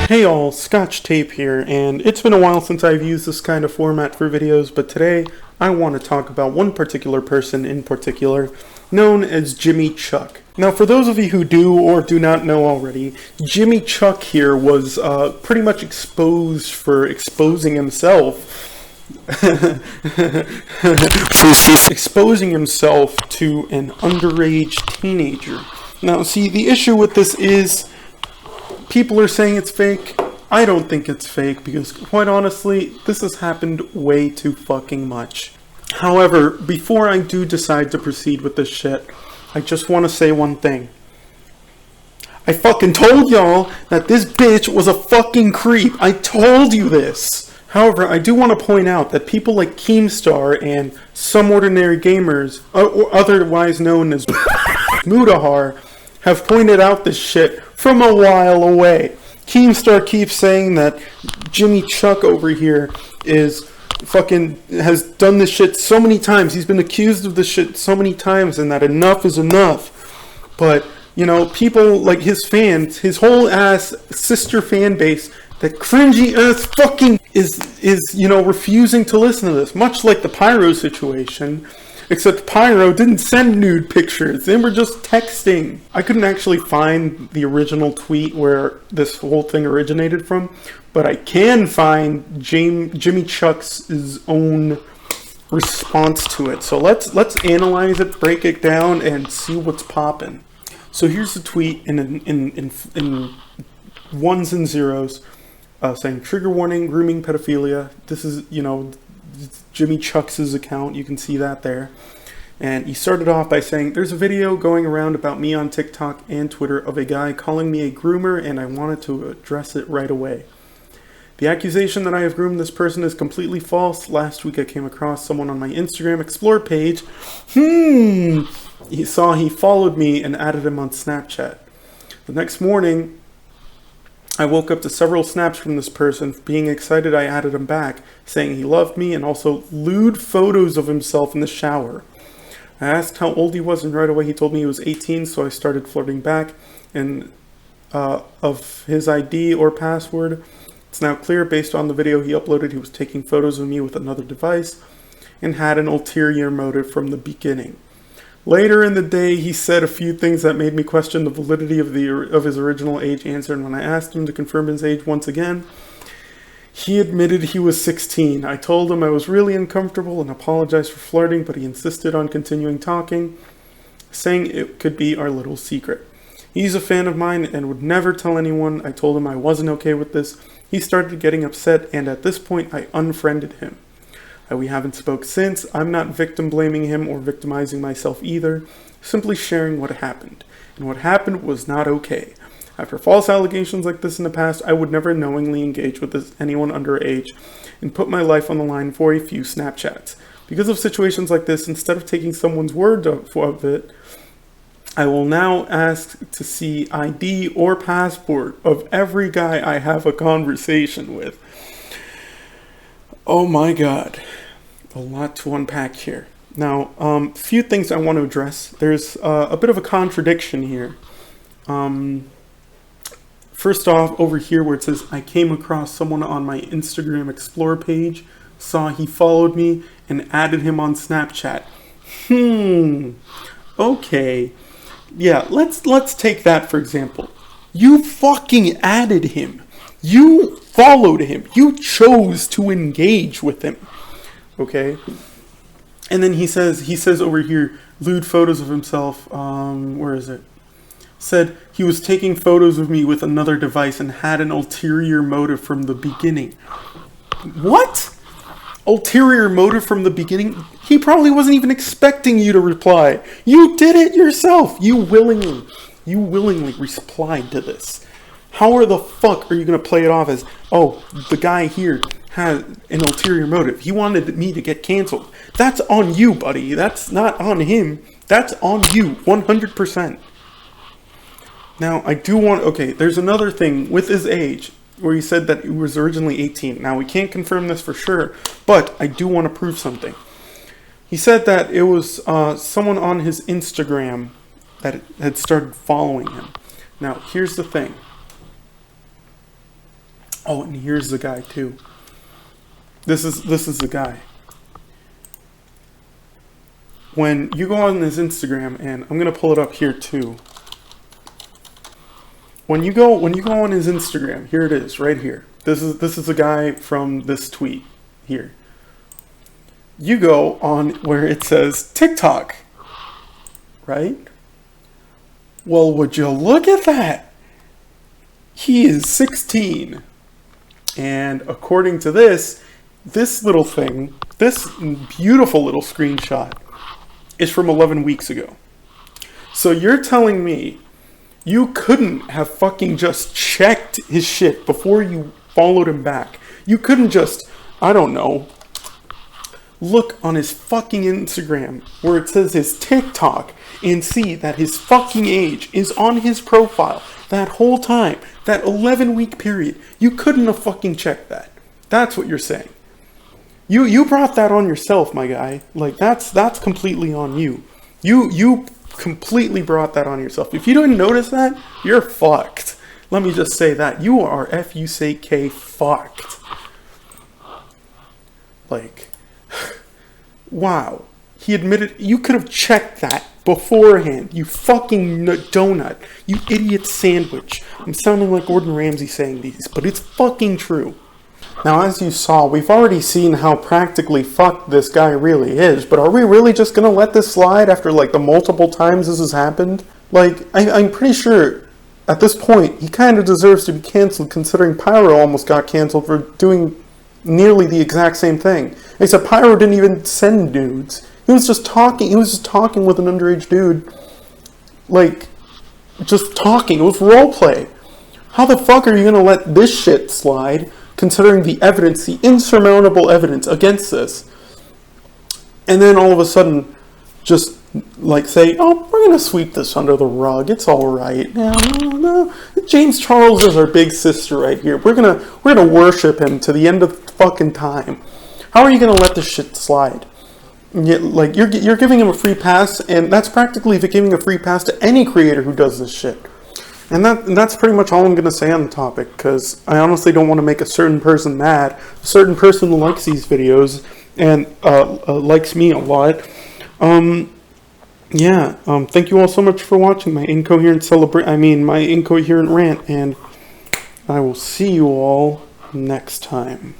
Hey all, Scotch Tape here, and it's been a while since I've used this kind of format for videos, but today I want to talk about one particular person in particular, known as Jimmy Chuck. Now, for those of you who do or do not know already, Jimmy Chuck here was pretty much exposed for exposing himself. Exposing himself to an underage teenager. Now, see, the issue with this is people are saying it's fake. I don't think it's fake because, quite honestly, this has happened way too fucking much. However, before I do decide to proceed with this shit, I just want to say one thing. I fucking told y'all that this bitch was a fucking creep. I told you this. However, I do want to point out that people like Keemstar and Some Ordinary Gamers, or otherwise known as Mudahar, have pointed out this shit from a while away. Keemstar keeps saying that Jimmy Chuck over here is has done this shit so many times. He's been accused of this shit so many times, and that enough is enough. But, you know, people like his fans, his whole ass sister fan base, that cringy ass fucking is refusing to listen to this. Much like the Pyro situation. Except Pyro didn't send nude pictures. They were just texting. I couldn't actually find the original tweet where this whole thing originated from, but I can find Jimmy Chuck's own response to it. So let's analyze it, break it down, and see what's popping. So here's the tweet in ones and zeros, saying trigger warning, grooming, pedophilia. This is, Jimmy Chuck's account. You can see that there. And he started off by saying, there's a video going around about me on TikTok and Twitter of a guy calling me a groomer, and I wanted to address it right away. The accusation that I have groomed this person is completely false. Last week I came across someone on my Instagram Explore page. He followed me and added him on Snapchat. The next morning, I woke up to several snaps from this person. Being excited, I added him back, saying he loved me and also lewd photos of himself in the shower. I asked how old he was, and right away he told me he was 18, so I started flirting back and of his ID or password. It's now clear, based on the video he uploaded, he was taking photos of me with another device and had an ulterior motive from the beginning. Later in the day, he said a few things that made me question the validity of his original age answer, and when I asked him to confirm his age once again, he admitted he was 16. I told him I was really uncomfortable and apologized for flirting, but he insisted on continuing talking, saying it could be our little secret. He's a fan of mine and would never tell anyone. I told him I wasn't okay with this. He started getting upset, and at this point, I unfriended him. We haven't spoke since. I'm not victim blaming him or victimizing myself either, simply sharing what happened. And what happened was not okay. After false allegations like this in the past, I would never knowingly engage with anyone underage and put my life on the line for a few Snapchats. Because of situations like this, instead of taking someone's word of it, I will now ask to see ID or passport of every guy I have a conversation with. Oh my God, a lot to unpack here. Now, few things I want to address. There's a bit of a contradiction here. First off, over here where it says, I came across someone on my Instagram Explore page, saw he followed me, and added him on Snapchat. Okay. Yeah, let's take that for example. You fucking added him. You followed him. You chose to engage with him. Okay? And then he says over here, lewd photos of himself. Where is it? Said he was taking photos of me with another device and had an ulterior motive from the beginning. What? Ulterior motive from the beginning? He probably wasn't even expecting you to reply. You did it yourself. You willingly replied to this. How the fuck are you going to play it off as, oh, the guy here had an ulterior motive. He wanted me to get canceled. That's on you, buddy. That's not on him. That's on you, 100%. Now, I do want, okay, there's another thing with his age, where he said that he was originally 18. Now, we can't confirm this for sure, but I do want to prove something. He said that it was someone on his Instagram that had started following him. Now, here's the thing. Oh, and here's the guy too. This is the guy. When you go on his Instagram, and I'm gonna pull it up here too. When you go on his Instagram, here it is, right here. This is a guy from this tweet here. You go on where it says TikTok, right? Well, would you look at that? He is 16. And according to this little thing, this beautiful little screenshot is from 11 weeks ago. So you're telling me you couldn't have fucking just checked his shit before you followed him back? You couldn't just, I don't know, look on his fucking Instagram where it says his TikTok and see that his fucking age is on his profile that whole time, that 11-week period? You couldn't have fucking checked that. That's what you're saying. You brought that on yourself, my guy. Like, that's completely on you. You completely brought that on yourself. If you didn't notice that, you're fucked. Let me just say that. You are F-U-C-K fucked. Like, wow. He admitted, you could have checked that beforehand. You fucking donut. You idiot sandwich. I'm sounding like Gordon Ramsay saying these, but it's fucking true. Now, as you saw, we've already seen how practically fucked this guy really is, but are we really just gonna let this slide after, like, the multiple times this has happened? Like, I'm pretty sure at this point he kind of deserves to be canceled, considering Pyro almost got canceled for doing nearly the exact same thing. Except Pyro didn't even send nudes. He was just talking with an underage dude. Like, just talking. It was roleplay. How the fuck are you gonna let this shit slide, considering the evidence, the insurmountable evidence against this? And then all of a sudden, just like say, oh, we're gonna sweep this under the rug. It's all right. No. James Charles is our big sister right here. We're gonna worship him to the end of fucking time. How are you gonna let this shit slide? Like, you're giving him a free pass, and that's practically giving a free pass to any creator who does this shit. And that's pretty much all I'm going to say on the topic, because I honestly don't want to make a certain person mad. A certain person who likes these videos and likes me a lot. Thank you all so much for watching my incoherent rant, and I will see you all next time.